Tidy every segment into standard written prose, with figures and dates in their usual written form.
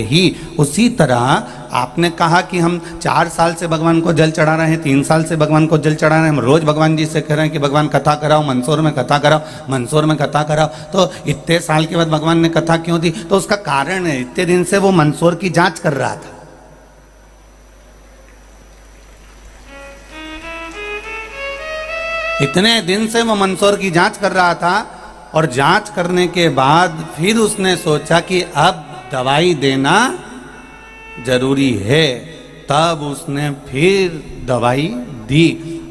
ही उसी तरह आपने कहा कि हम 4 साल से भगवान को जल चढ़ा रहे हैं, 3 साल से भगवान को जल चढ़ा रहे हैं, हम रोज भगवान जी से कह रहे हैं कि भगवान कथा कराओ, मंदसौर में कथा कराओ, मंदसौर में कथा कराओ। तो इतने साल के बाद भगवान ने कथा क्यों दी? तो उसका कारण है, इतने दिन से वो मंदसौर की जांच कर रहा था। इतने दिन से वो मंदसौर की जांच कर रहा था और जांच करने के बाद फिर उसने सोचा कि अब दवाई देना जरूरी है। तब उसने फिर दवाई दी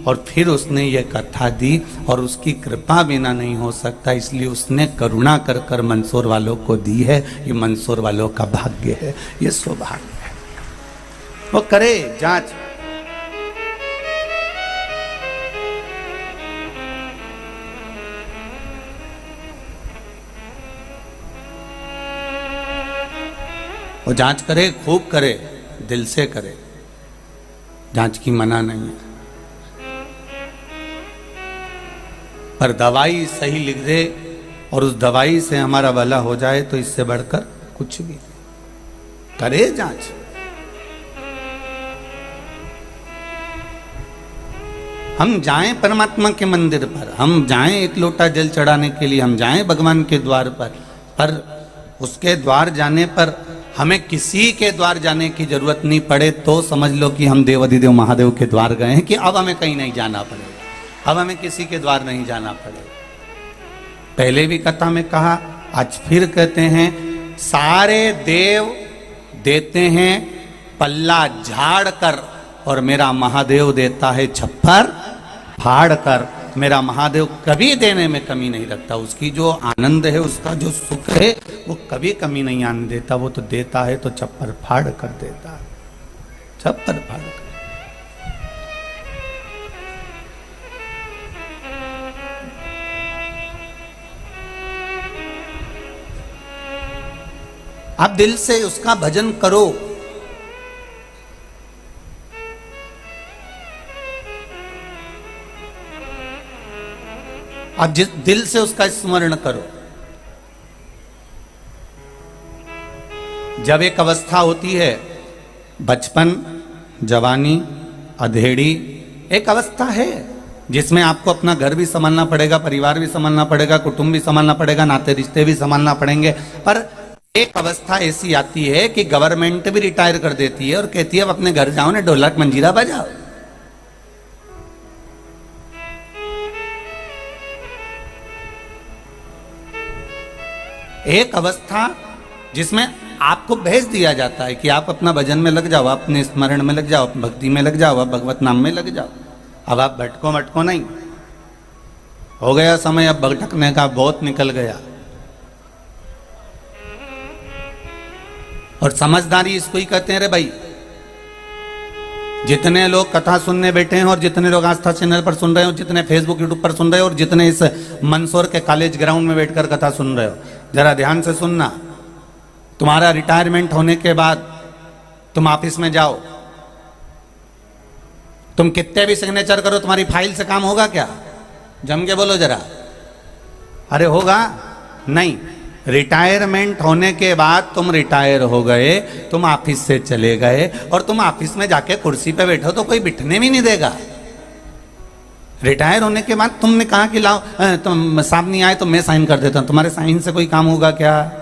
और फिर उसने ये कथा दी और उसकी कृपा बिना नहीं हो सकता, इसलिए उसने करुणा कर कर मंदसौर वालों को दी है। ये मंदसौर वालों का भाग्य है, ये सौभाग्य है। वो करे जांच। वो जांच करे, खूब करे, दिल से करे, जांच की मना नहीं है, पर दवाई सही लिख दे और उस दवाई से हमारा भला हो जाए तो इससे बढ़कर कुछ भी नहीं। करे जांच। हम जाएं परमात्मा के मंदिर पर, हम जाएं एक लोटा जल चढ़ाने के लिए, हम जाएं भगवान के द्वार पर उसके द्वार जाने पर हमें किसी के द्वार जाने की जरूरत नहीं पड़े तो समझ लो कि हम देवाधिदेव महादेव के द्वार गए हैं, कि अब हमें कहीं नहीं जाना पड़ेगा, अब हमें किसी के द्वार नहीं जाना पड़ेगा। पहले भी कथा में कहा, आज फिर कहते हैं, सारे देव देते हैं पल्ला झाड़ कर और मेरा महादेव देता है छप्पर फाड़ कर। मेरा महादेव कभी देने में कमी नहीं रखता, उसकी जो आनंद है, उसका जो सुख है, वो कभी कमी नहीं आने देता। वो तो देता है तो छप्पर फाड़ कर देता है, छप्पर फाड़ कर। आप दिल से उसका भजन करो। आप जिस दिल से उसका स्मरण करो। जब एक अवस्था होती है, बचपन, जवानी, अधेड़ी, एक अवस्था है जिसमें आपको अपना घर भी संभालना पड़ेगा, परिवार भी संभालना पड़ेगा, कुटुंब भी संभालना पड़ेगा, नाते रिश्ते भी संभालना पड़ेंगे। पर एक अवस्था ऐसी आती है कि गवर्नमेंट भी रिटायर कर देती है और कहती है अब अपने घर जाओ ना, ढोलक मंजीरा बजाओ। एक अवस्था जिसमें आपको भेज दिया जाता है कि आप अपना भजन में लग जाओ, अपने स्मरण में लग जाओ, भक्ति में लग जाओ, आप भगवत नाम में लग जाओ। अब आप भटको नहीं, हो गया समय अब भटकने का, बहुत निकल गया। और समझदारी इसको ही कहते हैं। रे भाई, जितने लोग कथा सुनने बैठे हैं और जितने लोग आस्था चैनल पर सुन रहे हो, जितने फेसबुक यूट्यूब पर सुन रहे हो और जितने इस मंदसौर के कॉलेज ग्राउंड में बैठकर कथा सुन रहे हो, जरा ध्यान से सुनना। तुम्हारा रिटायरमेंट होने के बाद तुम ऑफिस में जाओ, तुम कितने भी सिग्नेचर करो, तुम्हारी फाइल से काम होगा क्या? जम के बोलो जरा। अरे होगा नहीं। रिटायरमेंट होने के बाद तुम रिटायर हो गए, तुम ऑफिस से चले गए और तुम ऑफिस में जाके कुर्सी पे बैठो तो कोई बिठने भी नहीं देगा। रिटायर होने के बाद तुमने कहा कि लाओ, तुम साहब नहीं आए तो मैं साइन कर देता हूं, तुम्हारे साइन से कोई काम होगा क्या?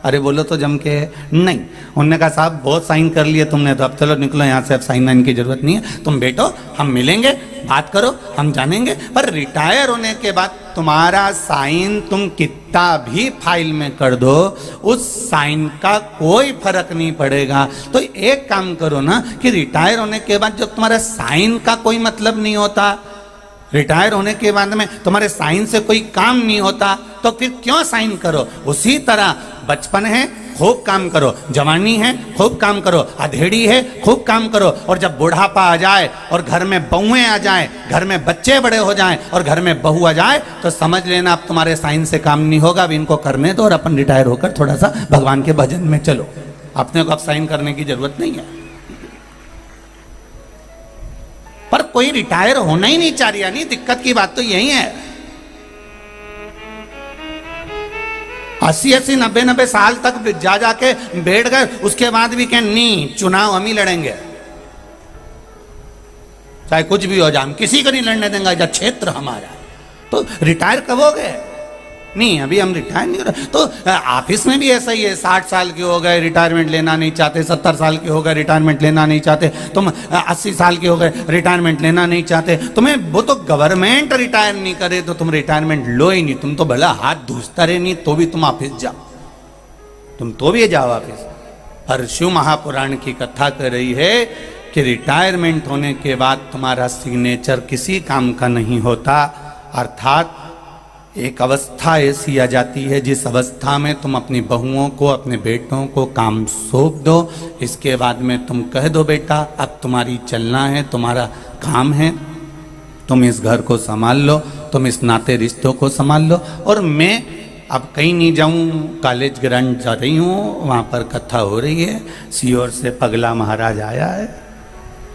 अरे बोलो तो जम के नहीं। उन्होंने कहा साहब बहुत साइन कर लिए तुमने, तो अब चलो निकलो यहाँ से, अब साइन वाइन की जरूरत नहीं है, तुम बैठो, हम मिलेंगे, बात करो, हम जानेंगे। पर रिटायर होने के बाद तुम्हारा साइन तुम कितना भी फाइल में कर दो, उस साइन का कोई फर्क नहीं पड़ेगा। तो एक काम करो ना कि रिटायर होने के बाद जब तुम्हारा साइन का कोई मतलब नहीं होता, रिटायर होने के बाद में तुम्हारे साइन से कोई काम नहीं होता, तो फिर क्यों साइन करो? उसी तरह बचपन है, खूब काम करो, जवानी है, खूब काम करो, अधेड़ी है, खूब काम करो, और जब बुढ़ापा आ जाए और घर में बहुएं आ जाएं, घर में बच्चे बड़े हो जाएं और घर में बहू आ जाए, तो समझ लेना अब तुम्हारे साइन से काम नहीं होगा, अब इनको करने दो और अपन रिटायर होकर थोड़ा सा भगवान के भजन में चलो। अपने को अब साइन करने की जरूरत नहीं है। पर कोई रिटायर होना ही नहीं चाह रहा। नहीं, दिक्कत की बात तो यही है। 80-80 90-90 साल तक जा जाके बैठ गए, उसके बाद भी कहें नहीं चुनाव हम ही लड़ेंगे, चाहे कुछ भी हो जाए, हम किसी को नहीं लड़ने देंगे, जब क्षेत्र हमारा। तो रिटायर कब हो गए? नहीं अभी हम रिटायर नहीं कर रहे। तो ऑफिस में भी ऐसा ही है, 60 साल के हो गए रिटायरमेंट लेना नहीं चाहते, 70 साल के हो गए रिटायरमेंट लेना नहीं चाहते, तुम 80 साल के हो गए रिटायरमेंट लेना नहीं चाहते, तुम्हें वो तो गवर्नमेंट रिटायर नहीं करे तो तुम रिटायरमेंट लो ही नहीं, तुम तो भला हाथ धूसता रहे नहीं तो भी तुम ऑफिस जाओ, तुम तो भी जाओ ऑफिस। और शिव महापुराण की कथा कर रही है कि रिटायरमेंट होने के बाद तुम्हारा सिग्नेचर किसी काम का नहीं होता, अर्थात एक अवस्था ऐसी आ जाती है जिस अवस्था में तुम अपनी बहुओं को अपने बेटों को काम सौंप दो, इसके बाद में तुम कह दो बेटा अब तुम्हारी चलना है, तुम्हारा काम है, तुम इस घर को संभाल लो, तुम इस नाते रिश्तों को संभाल लो, और मैं अब कहीं नहीं जाऊं, कॉलेज ग्रांट जा रही हूँ, वहाँ पर कथा हो रही है, सीहोर से पगला महाराज आया है,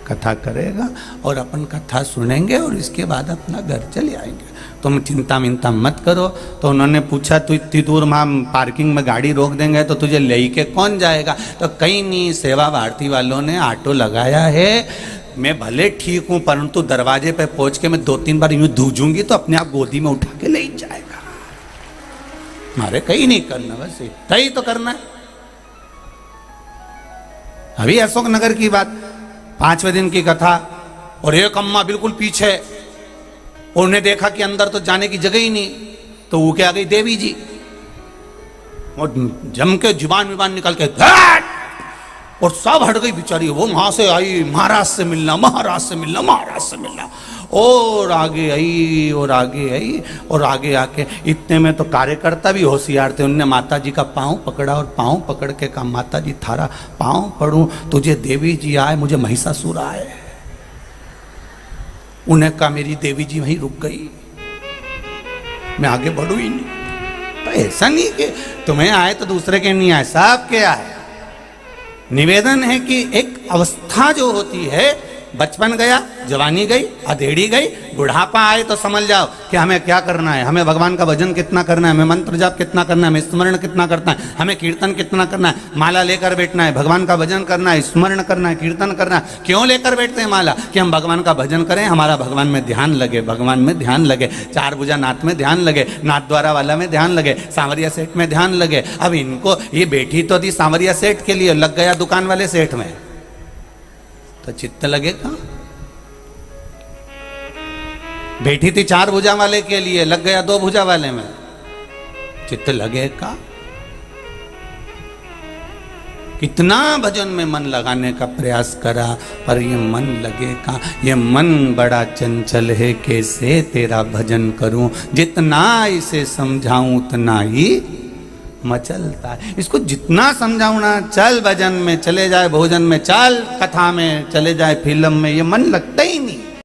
कथा करेगा और अपन कथा सुनेंगे और इसके बाद अपना घर चले आएंगे, तुम चिंता मिंता मत करो। तो उन्होंने पूछा तू इतनी दूर वहाँ पार्किंग में गाड़ी रोक देंगे तो तुझे ले के कौन जाएगा? तो कहीं नहीं, सेवा भारती वालों ने ऑटो लगाया है, मैं भले ठीक हूँ परंतु दरवाजे पे पहुँच के मैं 2-3 बार यूँ धूजूंगी तो अपने आप गोदी में उठा के ले ही जाएगा, मारे कहीं नहीं करना, बस इतना ही तो करना है। अभी अशोक नगर की बात, 5वें दिन की कथा, और एक अम्मा बिल्कुल पीछे, उन्हें देखा कि अंदर तो जाने की जगह ही नहीं, तो वो क्या गई देवी जी, और जम के जुबान विबान निकल के और सब हट गई बेचारी, वो वहां से आई महाराज से मिलना, महाराज से मिलना, महाराज से मिलना, और आगे आई और आगे आई और आगे आके इतने में तो कार्यकर्ता भी होशियार थे, उनने माता जी का पाँव पकड़ा और पाँव पकड़ के कहा माता जी थारा पाँव पड़ूं, तुझे देवी जी आए, मुझे महिषासुर आए। उन्हें कहा मेरी देवी जी वहीं रुक गई, मैं आगे बढ़ू ही नहीं। तो ऐसा नहीं कि तुम्हें आए तो दूसरे के नहीं आए, सब के आए। निवेदन है कि एक अवस्था जो होती है, बचपन गया, जवानी गई, अधेड़ी गई, बुढ़ापा आए तो समझ जाओ कि हमें क्या करना है, हमें भगवान का भजन कितना करना है, हमें मंत्र जाप कितना करना है, हमें स्मरण कितना करना है, हमें कीर्तन कितना करना है, माला लेकर बैठना है, भगवान का भजन करना है, स्मरण करना है, कीर्तन करना है। क्यों लेकर बैठते हैं माला? कि हम भगवान का भजन करें, हमारा भगवान में ध्यान लगे, भगवान में ध्यान लगे, 4 भुजा नाथ में ध्यान लगे, नाथ द्वारा वाला में ध्यान लगे, सांवरिया सेठ में ध्यान लगे। अब इनको ये बैठी तो थी सांवरिया सेठ के लिए, लग गया दुकान वाले सेठ में, तो चित्त लगेगा। बैठी थी 4 भुजा वाले के लिए, लग गया 2 भुजा वाले में, चित्त लगेगा। कितना भजन में मन लगाने का प्रयास करा पर ये मन लगेगा, ये मन बड़ा चंचल है, कैसे तेरा भजन करूं, जितना इसे समझाऊं उतना ही मचलता है। इसको जितना समझाऊं ना, चल भजन में चले जाए, भोजन में चल, कथा में चले जाए, फिल्म में, ये मन लगता